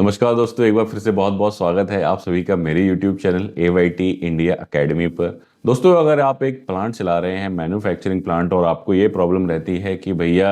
नमस्कार दोस्तों, एक बार फिर से बहुत बहुत स्वागत है आप सभी का मेरे YouTube channel AYT India academy पर। दोस्तों, अगर आप एक प्लांट चला रहे हैं, मैन्युफैक्चरिंग प्लांट, और आपको ये प्रॉब्लम रहती है कि भैया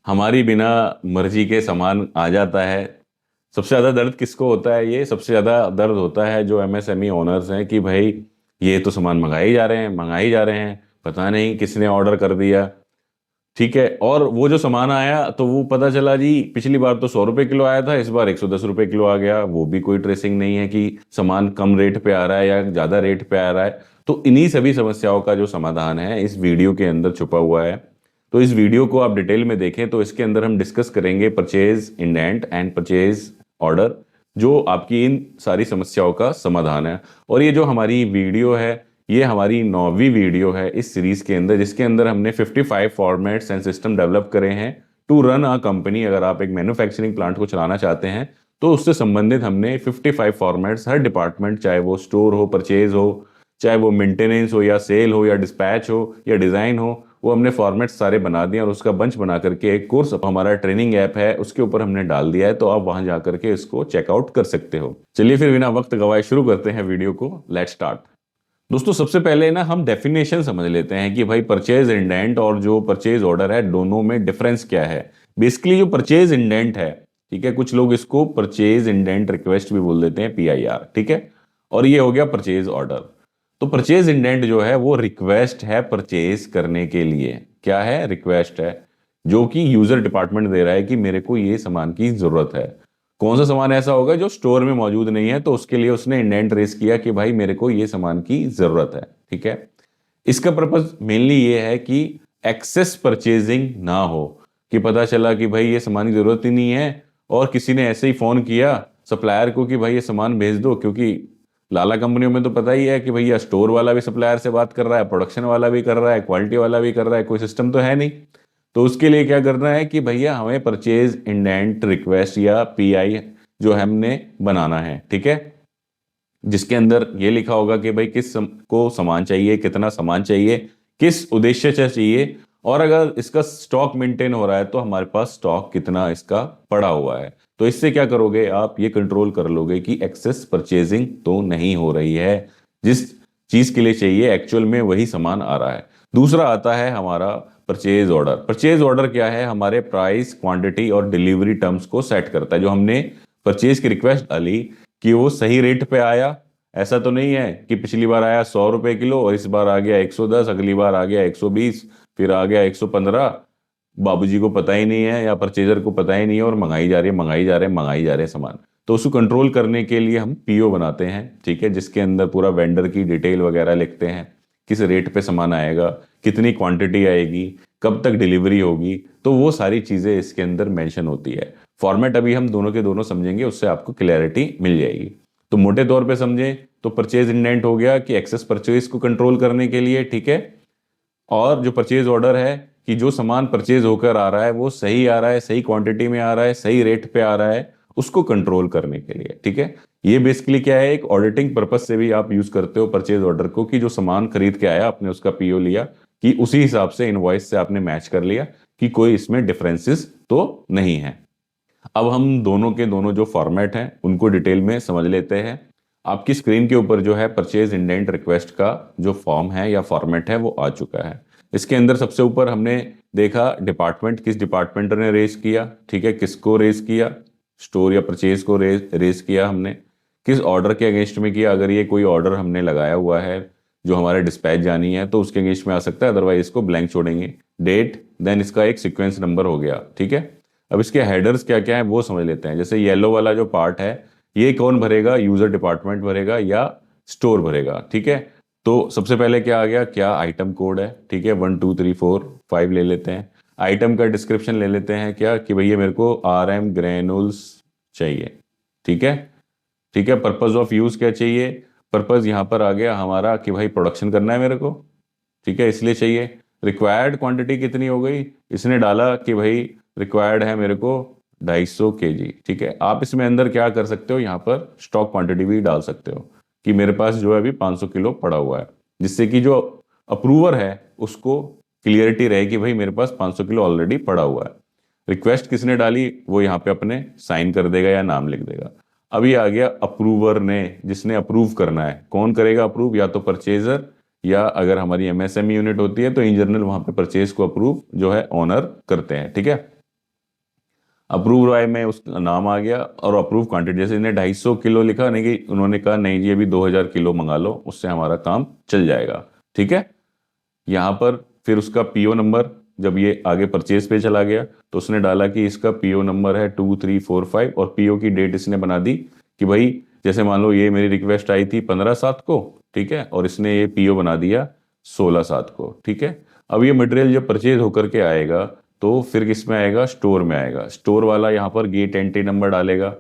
हमारी बिना मर्जी के सामान आ जाता है। सबसे ज़्यादा दर्द किसको होता है? ये सबसे ज़्यादा दर्द होता है जो MSME ओनर्स हैं कि भाई ये तो सामान मंगाए जा रहे हैं, मंगाए जा रहे हैं, पता नहीं किसने ऑर्डर कर दिया। ठीक है, और वो जो सामान आया तो वो पता चला जी, पिछली बार तो 100 रुपए किलो आया था, इस बार 110 रुपए किलो आ गया। वो भी कोई ट्रेसिंग नहीं है कि सामान कम रेट पे आ रहा है या ज्यादा रेट पे आ रहा है। तो इन्हीं सभी समस्याओं का जो समाधान है इस वीडियो के अंदर छुपा हुआ है। तो इस वीडियो को आप डिटेल में देखें तो इसके अंदर हम डिस्कस करेंगे purchase indent and purchase order, जो आपकी इन सारी समस्याओं का समाधान है। और ये जो हमारी वीडियो है, ये हमारी 9वीं वीडियो है इस सीरीज के अंदर, जिसके अंदर हमने 55 फॉर्मेट्स एंड सिस्टम डेवलप करे हैं टू रन अ कंपनी। अगर आप एक मैन्युफैक्चरिंग प्लांट को चलाना चाहते हैं तो उससे संबंधित हमने 55 फॉर्मेट्स, हर डिपार्टमेंट, चाहे वो स्टोर हो, परचेज हो, चाहे वो मेंटेनेंस हो या सेल हो या डिस्पैच हो या डिजाइन हो, वो हमने फॉर्मेट्स सारे बना दिए और उसका बंच बना करके एक कोर्स हमारा ट्रेनिंग ऐप है उसके ऊपर हमने डाल दिया है। तो आप वहां जाकर के इसको चेकआउट कर सकते हो। चलिए फिर बिना वक्त गवाए शुरू करते हैं वीडियो को। Let's start. दोस्तों, सबसे पहले ना हम डेफिनेशन समझ लेते हैं कि भाई परचेज इंडेंट और जो परचेज ऑर्डर है दोनों में डिफरेंस क्या है। बेसिकली जो परचेज इंडेंट है, ठीक है, कुछ लोग इसको परचेज इंडेंट रिक्वेस्ट भी बोल देते हैं, PIR, ठीक है, और ये हो गया परचेज ऑर्डर। तो परचेज इंडेंट जो है वो रिक्वेस्ट है परचेज करने के लिए। क्या है? रिक्वेस्ट है जो कि यूजर डिपार्टमेंट दे रहा है कि मेरे को ये सामान की जरूरत है। कौन सा सामान ऐसा होगा जो स्टोर में मौजूद नहीं है, तो उसके लिए उसने इंडेंट रेस किया कि भाई मेरे को ये सामान की जरूरत है। ठीक है, इसका पर्पज मेनली ये है कि एक्सेस परचेजिंग ना हो, कि पता चला कि भाई ये सामान की जरूरत ही नहीं है और किसी ने ऐसे ही फोन किया सप्लायर को कि भाई ये सामान भेज दो। क्योंकि लाला कंपनियों में तो पता ही है कि भैया स्टोर वाला भी सप्लायर से बात कर रहा है, प्रोडक्शन वाला भी कर रहा है, क्वालिटी वाला भी कर रहा है, कोई सिस्टम तो है नहीं। तो उसके लिए क्या करना है कि भैया हमें परचेज इंडेंट रिक्वेस्ट या PI जो हमने बनाना है, ठीक है, जिसके अंदर ये लिखा होगा कि भाई को सामान चाहिए, कितना सामान चाहिए, किस उद्देश्य से चाहिए, और अगर इसका स्टॉक मेंटेन हो रहा है तो हमारे पास स्टॉक कितना इसका पड़ा हुआ है। तो इससे क्या करोगे, आप ये कंट्रोल कर लोगे कि एक्सेस परचेजिंग तो नहीं हो रही है, जिस चीज के लिए चाहिए एक्चुअल में वही सामान आ रहा है। दूसरा आता है हमारा परचेज ऑर्डर। परचेज ऑर्डर क्या है? हमारे प्राइस, क्वांटिटी और डिलीवरी टर्म्स को सेट करता है। जो हमने परचेज की रिक्वेस्ट डाली कि वो सही रेट पे आया, ऐसा तो नहीं है कि पिछली बार आया 100 रुपए किलो और इस बार आ गया 110, अगली बार आ गया 120, फिर आ गया 115। बाबूजी को पता ही नहीं है या परचेजर को पता ही नहीं है और मंगाई जा रही है, मंगाई जा रहे हैं, मंगाई जा रहे हैं सामान। तो उसको कंट्रोल करने के लिए हम PO बनाते हैं, ठीक है, जिसके अंदर पूरा वेंडर की डिटेल वगैरह लिखते हैं, किस रेट पे सामान आएगा, कितनी क्वांटिटी आएगी, कब तक डिलीवरी होगी। तो वो सारी चीजें इसके अंदर मेंशन होती है। फॉर्मेट अभी हम दोनों के दोनों समझेंगे, उससे आपको क्लैरिटी मिल जाएगी। तो मोटे तौर पे समझें तो परचेज इंडेंट हो गया कि एक्सेस परचेज को कंट्रोल करने के लिए, ठीक है, और जो परचेज ऑर्डर है कि जो सामान परचेज होकर आ रहा है वो सही आ रहा है, सही क्वांटिटी में आ रहा है, सही रेट पे आ रहा है, उसको कंट्रोल करने के लिए। ठीक है, ये बेसिकली क्या है, एक ऑडिटिंग पर्पज से भी आप यूज करते हो परचेज ऑर्डर को, कि जो सामान खरीद के आया आपने उसका PO लिया कि उसी हिसाब से इनवॉइस से आपने मैच कर लिया कि कोई इसमें डिफरेंसेस तो नहीं है। अब हम दोनों के दोनों जो फॉर्मेट हैं उनको डिटेल में समझ लेते हैं। आपकी स्क्रीन के ऊपर जो है परचेज इंडेंट रिक्वेस्ट का जो फॉर्म है या फॉर्मेट है वो आ चुका है। इसके अंदर सबसे ऊपर हमने देखा डिपार्टमेंट, किस डिपार्टमेंट ने रेज किया, ठीक है, किसको रेज किया, स्टोर या परचेज को रेज किया हमने, किस ऑर्डर के अगेंस्ट में किया। अगर ये कोई ऑर्डर हमने लगाया हुआ है जो हमारे डिस्पैच जानी है तो उसके अगेंस्ट में आ सकता है, अदरवाइज इसको ब्लैंक छोड़ेंगे। डेट, देन इसका एक सीक्वेंस नंबर हो गया, ठीक है। अब इसके हेडर्स क्या क्या है वो समझ लेते हैं। जैसे येलो वाला जो पार्ट है ये कौन भरेगा, यूजर डिपार्टमेंट भरेगा या स्टोर भरेगा, ठीक है। तो सबसे पहले क्या आ गया, क्या आइटम कोड है, ठीक है, 1 2 3 4 5 ले लेते हैं। आइटम का डिस्क्रिप्शन ले लेते हैं, क्या कि भैया मेरे को RM ग्रेनुल्स चाहिए, ठीक है, ठीक है। पर्पज ऑफ यूज क्या चाहिए, पर्पज यहाँ पर आ गया हमारा कि भाई प्रोडक्शन करना है मेरे को, ठीक है, इसलिए चाहिए। रिक्वायर्ड क्वांटिटी कितनी हो गई, इसने डाला कि भाई रिक्वायर्ड है मेरे को 250 kg, ठीक है। आप इसमें अंदर क्या कर सकते हो, यहाँ पर स्टॉक क्वांटिटी भी डाल सकते हो कि मेरे पास जो है अभी 500 किलो पड़ा हुआ है, जिससे कि जो अप्रूवर है उसको क्लियरिटी रहे कि भाई मेरे पास 500 किलो ऑलरेडी पड़ा हुआ है। रिक्वेस्ट किसने डाली वो यहाँ पे अपने साइन कर देगा या नाम लिख देगा। अब ये आ गया अप्रूवर ने, जिसने अप्रूव करना है। कौन करेगा अप्रूव? या तो परचेजर, या अगर हमारी एमएसएमई यूनिट होती है तो इन जनरल वहां पे परचेज को अप्रूव जो है ऑनर करते हैं। ठीक है, अप्रूव राय में उसका नाम आ गया और अप्रूव क्वांटिटी, जैसे इन्हें 250 किलो लिखा नहीं कि उन्होंने कहा नहीं जी अभी 2000 किलो मंगा लो, उससे हमारा काम चल जाएगा। ठीक है, यहाँ पर फिर उसका पीओ नंबर, जब ये आगे परचेज पे चला गया तो उसने डाला कि इसका पीओ नंबर है 2345 और पीओ की डेट इसने बना दी कि भाई जैसे मान लो ये मेरी रिक्वेस्ट आई थी 15/7 को, ठीक है, और इसने ये पीओ बना दिया 16/7 को। ठीक है, अब ये मटेरियल जब परचेज होकर के आएगा तो फिर किस में आएगा? स्टोर में आएगा। स्टोर वाला यहाँ पर गेट एंट्री नंबर डालेगा,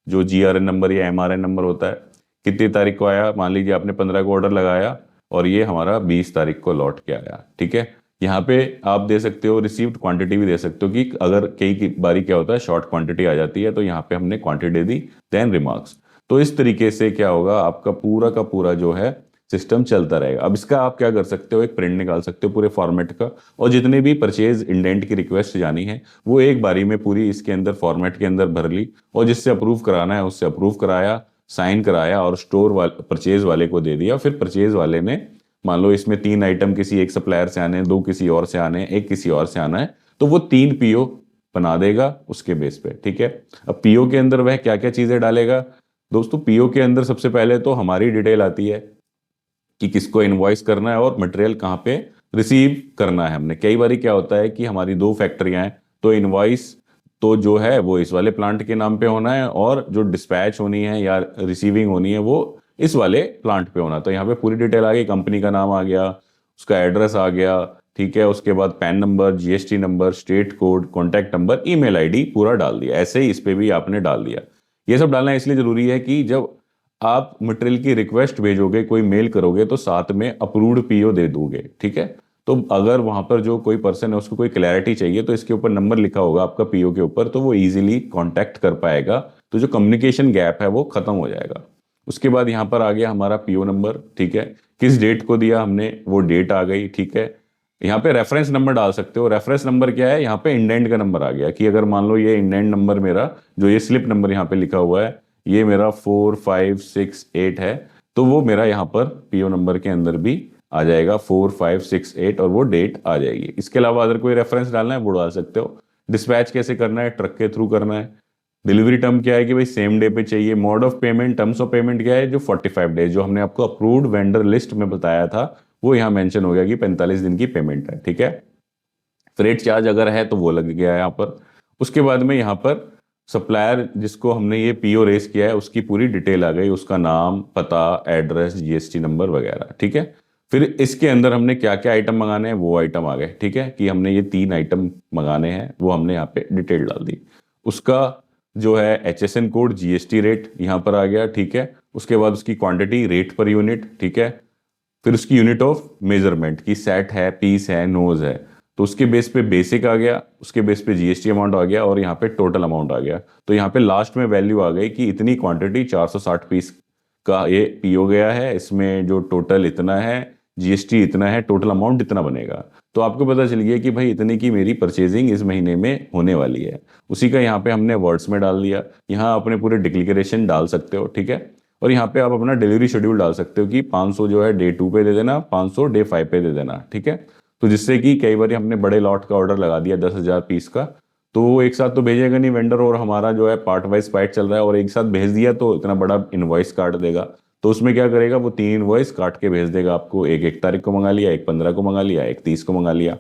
जो जीआरएन नंबर या एमआरएन नंबर होता है। कितनी तारीख को आया? मान लीजिए आपने 15 को ऑर्डर लगाया और ये हमारा 20 तारीख को लौट के आया। ठीक है, यहाँ पे आप दे सकते हो रिसीव्ड क्वांटिटी भी दे सकते हो कि अगर कई बारी क्या होता है शॉर्ट क्वांटिटी आ जाती है तो यहाँ पे हमने क्वांटिटी दी, देन रिमार्क्स। तो इस तरीके से क्या होगा, आपका पूरा का पूरा जो है सिस्टम चलता रहेगा। अब इसका आप क्या कर सकते हो, एक प्रिंट निकाल सकते हो पूरे फॉर्मेट का, और जितने भी परचेज इंडेंट की रिक्वेस्ट जानी है वो एक बारी में पूरी इसके अंदर फॉर्मेट के अंदर भर ली, और जिससे अप्रूव कराना है उससे अप्रूव कराया, साइन कराया और स्टोर वाले परचेज वाले को दे दिया। फिर परचेज वाले ने मान लो इसमें 3 आइटम किसी एक सप्लायर से आने हैं, 2 किसी और से आने हैं, 1 किसी और से आना है, तो वो 3 पीओ बना देगा उसके बेस पे। ठीक है, अब पीओ के अंदर वह क्या क्या चीजें डालेगा दोस्तों? पीओ के अंदर सबसे पहले तो हमारी डिटेल आती है कि किसको इनवॉइस करना है और मटेरियल कहाँ पे रिसीव करना है हमने। कई बार क्या होता है कि हमारी 2 फैक्ट्रियां हैं तो इनवॉइस तो जो है वो इस वाले प्लांट के नाम पे होना है और जो डिस्पैच होनी है या रिसीविंग होनी है वो इस वाले प्लांट पे होना। तो यहाँ पे पूरी डिटेल आ गई, कंपनी का नाम आ गया, उसका एड्रेस आ गया, ठीक है, उसके बाद pan number, GST number, state code, contact number, email ID पूरा डाल दिया। ऐसे ही इस पे भी आपने डाल दिया। ये सब डालना इसलिए जरूरी है कि जब आप मटेरियल की रिक्वेस्ट भेजोगे, कोई मेल करोगे तो साथ में अप्रूव्ड पीओ दे दोगे। ठीक है, तो अगर वहां पर जो कोई पर्सन है उसको कोई क्लैरिटी चाहिए तो इसके ऊपर नंबर लिखा होगा आपका पीओ के ऊपर, तो वो इजीली कांटेक्ट कर पाएगा, तो जो कम्युनिकेशन गैप है वो खत्म हो जाएगा। उसके बाद यहाँ पर आ गया हमारा पीओ नंबर। ठीक है, किस डेट को दिया हमने वो डेट आ गई। ठीक है, यहाँ पे रेफरेंस नंबर डाल सकते हो। रेफरेंस नंबर क्या है? यहाँ पे इंडेंट का नंबर आ गया कि अगर मान लो ये इंडेंट नंबर मेरा, जो ये स्लिप नंबर यहाँ पे लिखा हुआ है, ये मेरा 4568 है, तो वो मेरा यहाँ पर पीओ नंबर के अंदर भी आ जाएगा 4568 और वो डेट आ जाएगी। इसके अलावा अगर कोई रेफरेंस डालना है वो डाल सकते हो। डिस्पैच कैसे करना है? ट्रक के थ्रू करना है। डिलीवरी टर्म क्या है कि भाई सेम डे पे चाहिए। Mode of payment, terms of payment क्या है? जो 45 डेज जो हमने आपको अप्रूव्ड वेंडर लिस्ट में बताया था वो यहाँ मेंशन हो गया कि 45 दिन की पेमेंट है। ठीक है, फ्रेट चार्ज अगर है तो वो लग गया है यहाँ पर। उसके बाद में यहाँ पर सप्लायर जिसको हमने ये पीओ रेस किया है उसकी पूरी डिटेल आ गई, उसका नाम, पता, एड्रेस, जीएसटी नंबर वगैरह। ठीक है, फिर इसके अंदर हमने क्या क्या आइटम मंगाने हैं वो आइटम आ गए। ठीक है, कि हमने ये 3 आइटम मंगाने हैं वो हमने यहाँ पे डिटेल डाल दी। उसका जो है एचएसएन कोड, जीएसटी रेट यहाँ पर आ गया। ठीक है, उसके बाद उसकी क्वांटिटी, रेट पर यूनिट। ठीक है, फिर उसकी यूनिट ऑफ मेजरमेंट की सेट है, पीस है, नोज है, तो उसके बेस पे बेसिक आ गया, उसके बेस पे जीएसटी अमाउंट आ गया और यहाँ पे टोटल अमाउंट आ गया। तो यहाँ पे लास्ट में वैल्यू आ गई कि इतनी क्वांटिटी 460 पीस का ये पीओ गया है, इसमें जो टोटल इतना है, जीएसटी इतना है, टोटल अमाउंट इतना बनेगा। तो आपको पता चल गया कि भाई इतनी की मेरी परचेजिंग इस महीने में होने वाली है। उसी का यहाँ पे हमने वर्ड्स में डाल दिया। यहाँ अपने पूरे डिक्लेरेशन डाल सकते हो। ठीक है, और यहाँ पे आप अपना डिलीवरी शेड्यूल डाल सकते हो कि 500 जो है डे 2 पे दे देना, 500 डे 5 पे दे देना। ठीक है, तो जिससे कि कई बार हमने बड़े लॉट का ऑर्डर लगा दिया 10,000 पीस का, तो वो एक साथ तो भेजेगा नहीं वेंडर, और हमारा जो है पार्ट वाइज पार्ट चल रहा है और एक साथ भेज दिया तो इतना बड़ा इनवॉइस काट देगा। तो उसमें क्या करेगा, वो 3 इनवॉइस काट के भेज देगा आपको। एक 1 तारीख को मंगा लिया, एक 15 को मंगा लिया, एक 30 को मंगा लिया।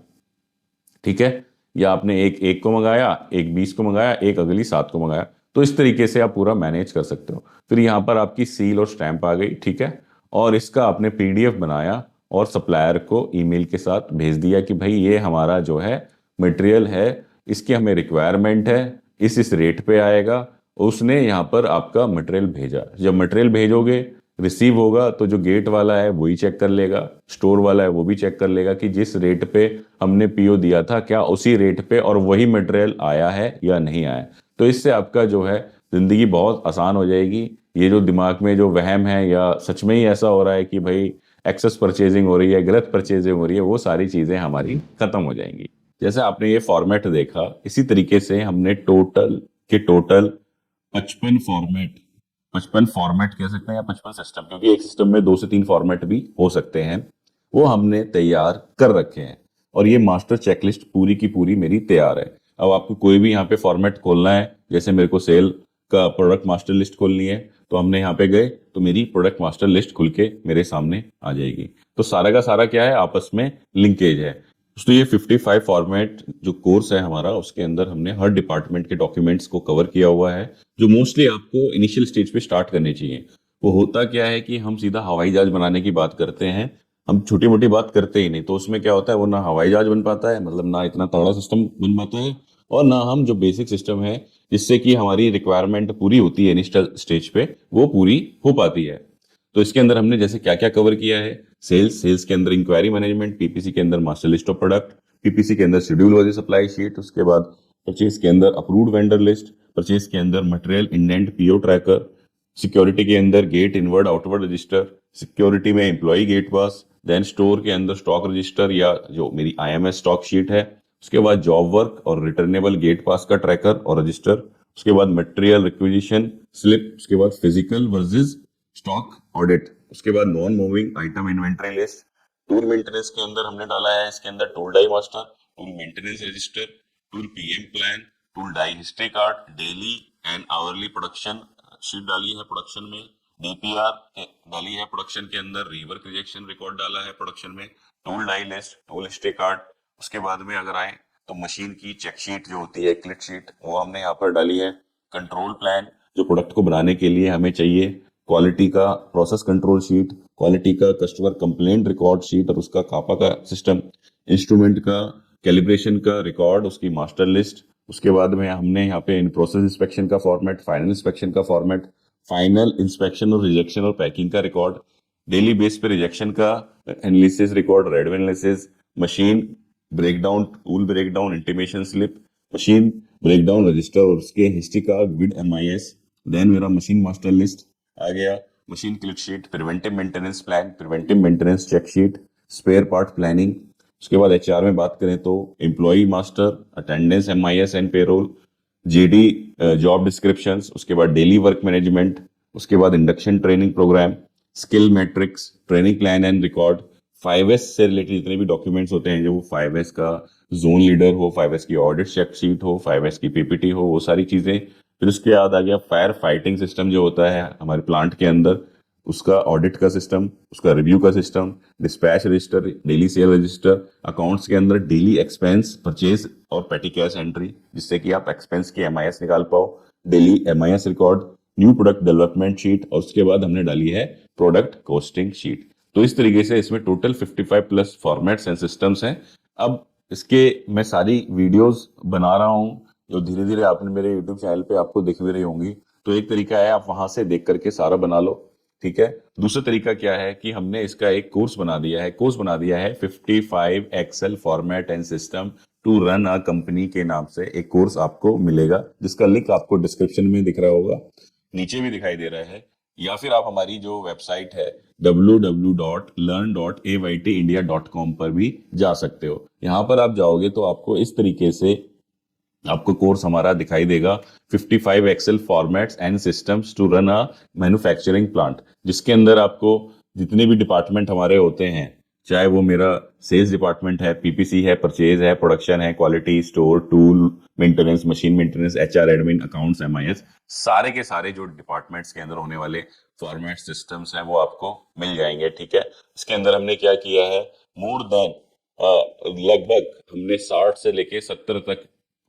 ठीक है, या आपने एक को मंगाया, एक 20 को मंगाया, एक अगली 7 को मंगाया। तो इस तरीके से आप पूरा मैनेज कर सकते हो। फिर यहाँ पर आपकी सील और स्टैंप आ गई। ठीक है, और इसका आपने पीडीएफ बनाया और सप्लायर को ईमेल के साथ भेज दिया कि भाई ये हमारा जो है मटेरियल है, इसकी हमें रिक्वायरमेंट है, इस रेट पे आएगा। उसने यहाँ पर आपका मटेरियल भेजा। जब मटेरियल भेजोगे, रिसीव होगा, तो जो गेट वाला है वही चेक कर लेगा, स्टोर वाला है वो भी चेक कर लेगा कि जिस रेट पे हमने पीओ दिया था क्या उसी रेट पे और वही मटेरियल आया है या नहीं आया। तो इससे आपका जो है जिंदगी बहुत आसान हो जाएगी। ये जो दिमाग में जो वहम है या सच में ही ऐसा हो रहा है कि भाई एक्सेस परचेजिंग हो रही है, गलत परचेजिंग हो रही है, वो सारी चीजें हमारी खत्म हो जाएंगी। जैसे आपने ये फॉर्मेट देखा, इसी तरीके से हमने टोटल 55 फॉर्मेट कह सकते हैं या 55 सिस्टम, क्योंकि एक सिस्टम में 2 से 3 फॉर्मेट भी हो सकते हैं, वो हमने तैयार कर रखे हैं। और ये मास्टर चेकलिस्ट पूरी की पूरी मेरी तैयार है। अब आपको कोई भी यहाँ पे फॉर्मेट खोलना है, जैसे मेरे को सेल का प्रोडक्ट मास्टर लिस्ट खोलनी है, तो हमने यहाँ पे गए तो मेरी प्रोडक्ट मास्टर लिस्ट खुल के मेरे सामने आ जाएगी। तो सारा का सारा क्या है, आपस में लिंकेज है। तो ये 55 फॉर्मेट जो कोर्स है हमारा, उसके अंदर हमने हर डिपार्टमेंट के डॉक्यूमेंट्स को कवर किया हुआ है, जो मोस्टली आपको इनिशियल स्टेज पे स्टार्ट करने चाहिए। वो होता क्या है कि हम सीधा हवाई जहाज बनाने की बात करते हैं, हम छोटी मोटी बात करते ही नहीं। तो उसमें क्या होता है, वो ना हवाई जहाज बन पाता है, मतलब ना इतना तगड़ा सिस्टम बन पाता है, और ना हम जो बेसिक सिस्टम है जिससे कि हमारी रिक्वायरमेंट पूरी होती है इनिशियल स्टेज पे, वो पूरी हो पाती है। तो इसके अंदर हमने जैसे क्या क्या कवर किया है, सेल्स के अंदर इंक्वायरी मैनेजमेंट, पीपीसी के अंदर master list of product, PPC के अंदर शेड्यूल वाली सप्लाई शीट, उसके बाद परचेज के अंदर अप्रूव्ड वेंडर लिस्ट, परचेज के अंदर material indent PO tracker, security के अंदर gate inward outward register, security में employ gate pass, then store के अंदर स्टॉक रजिस्टर या जो मेरी आईएमएस स्टॉक शीट है, उसके बाद जॉब वर्क और रिटर्नेबल गेट पास का ट्रैकर और रजिस्टर, उसके बाद मटेरियल रिक्विजिशन स्लिप, उसके बाद फिजिकल वर्सेस स्टॉक ऑडिट, उसके बाद non moving item inventory list. Tool maintenance के अंदर हमने डाला है इसके अंदर tool die master, tool maintenance register, tool PM plan, tool die history card, daily and hourly production sheet डाली है प्रोडक्शन में, डीपीआर डाली है प्रोडक्शन के अंदर, रिवर्क रिजेक्शन रिकॉर्ड डाला है प्रोडक्शन में, tool die list, tool history card. उसके बाद में अगर आए तो मशीन की चेक शीट जो होती है, क्लिट शीट, वो हमने यहाँ पर डाली है। कंट्रोल प्लान जो प्रोडक्ट को बनाने के लिए हमें चाहिए, क्वालिटी का प्रोसेस कंट्रोल शीट, क्वालिटी का कस्टमर कंप्लेंट रिकॉर्ड शीट और उसका कापा का सिस्टम, इंस्ट्रूमेंट का कैलिब्रेशन का रिकॉर्ड, उसकी मास्टर लिस्ट। उसके बाद में हमने यहाँ पे इन प्रोसेस इंस्पेक्शन का फॉर्मेट, फाइनल इंस्पेक्शन का फॉर्मेट, फाइनल इंस्पेक्शन और रिजेक्शन और पैकिंग का रिकॉर्ड, डेली बेस पे रिजेक्शन का analysis record, red analysis, machine breakdown, tool breakdown intimation slip, machine breakdown register और उसके history card with MIS. Then मेरा मशीन मास्टर लिस्ट आ गया, machine CLIT sheet, preventive maintenance plan, preventive maintenance check sheet, spare part planning. उसके बाद HR में बात करें तो employee master, attendance MIS and payroll, JD job descriptions, उसके बाद डेली वर्क मैनेजमेंट, उसके बाद induction training program, skill matrix, training plan and record, 5S से रिलेटेड जितने भी डॉक्यूमेंट्स होते हैं, जो 5S का जोन लीडर हो, 5S की ऑडिट चेक शीट हो, 5S की पीपीटी हो, वो सारी चीजें। फिर उसके बाद आ गया फायर फाइटिंग सिस्टम जो होता है हमारे प्लांट के अंदर, उसका ऑडिट का सिस्टम, उसका रिव्यू का system, dispatch register, daily cell register, accounts के अंदर डेली एक्सपेंस, परचेज और पेटी कैश एंट्री, जिससे कि आप एक्सपेंस की एमआईएस निकाल पाओ, daily MIS record, new product development sheet, और उसके बाद हमने डाली है प्रोडक्ट कॉस्टिंग शीट। तो इस तरीके से इसमें total 55 plus formats and systems हैं। अब इसके मैं सारी वीडियोस बना रहा हूँ, जो धीरे धीरे आपने मेरे यूट्यूब चैनल पे आपको दिख भी रही होंगी। तो एक तरीका है, आप वहां से देख करके सारा बना लो, ठीक है। दूसरा तरीका क्या है कि हमने इसका एक कोर्स बना दिया है 55 excel format and system to run a company के नाम से एक कोर्स आपको मिलेगा, जिसका लिंक आपको डिस्क्रिप्शन में दिख रहा होगा, नीचे भी दिखाई दे रहा है, या फिर आप हमारी जो वेबसाइट है www.learn.aytindia.com पर भी जा सकते हो। यहाँ पर आप जाओगे तो आपको इस तरीके से आपको कोर्स हमारा दिखाई देगा, 55 excel formats and systems to run a manufacturing plant, जिसके अंदर आपको जितने भी डिपार्टमेंट हमारे होते हैं, चाहे वो मेरा सेल्स डिपार्टमेंट है, पीपीसी है, परचेज है, प्रोडक्शन है, quality, store, tool maintenance, machine maintenance, HR, admin, accounts, MIS, सारे के सारे जो डिपार्टमेंट्स के अंदर होने वाले फॉर्मेट सिस्टम्स हैं वो आपको मिल जाएंगे, ठीक है। इसके अंदर हमने क्या किया है, मोर देन लगभग हमने 60 से लेके 70 तक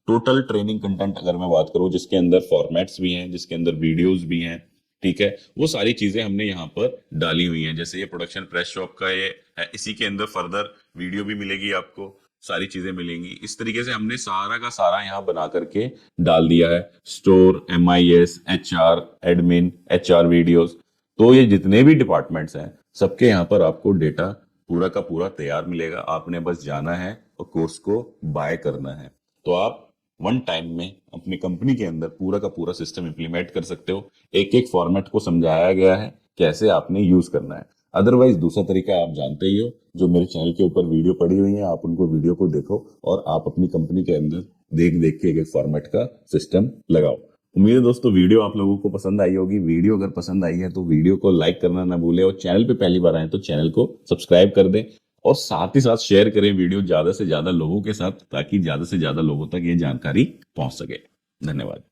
टोटल ट्रेनिंग कंटेंट अगर मैं बात करूं, जिसके अंदर फॉर्मेट्स भी हैं, जिसके अंदर वीडियोस भी हैं, ठीक है, वो सारी चीजें हमने यहाँ पर डाली हुई हैं। जैसे ये प्रोडक्शन प्रेस शॉप का ये है, इसी के अंदर फर्दर वीडियो भी मिलेगी आपको, सारी चीजें मिलेंगी। इस तरीके से हमने सारा का सारा यहाँ बना करके डाल दिया है, store, MIS, HR, admin, HR videos. तो ये जितने भी डिपार्टमेंट्स हैं, सबके यहाँ पर आपको डेटा पूरा का पूरा तैयार मिलेगा, आपने बस जाना है और कोर्स को बाय करना है। तो आप वन टाइम में अपनी कंपनी के अंदर पूरा का पूरा सिस्टम इंप्लीमेंट कर सकते हो। एक एक फॉर्मेट को समझाया गया है कैसे आपने यूज करना है। अदरवाइज दूसरा तरीका आप जानते ही हो, जो मेरे चैनल के ऊपर वीडियो पड़ी हुई है, आप उनको वीडियो को देखो और आप अपनी कंपनी के अंदर देख देख के एक फॉर्मेट का सिस्टम लगाओ। उम्मीद है दोस्तों वीडियो आप लोगों को पसंद आई होगी। वीडियो अगर पसंद आई है तो वीडियो को लाइक करना ना भूलें, और चैनल पे पहली बार आए तो चैनल को सब्सक्राइब कर दें, और साथ ही साथ शेयर करें वीडियो ज्यादा से ज्यादा लोगों के साथ, ताकि ज्यादा से ज्यादा लोगों तक ये जानकारी पहुंच सके। धन्यवाद।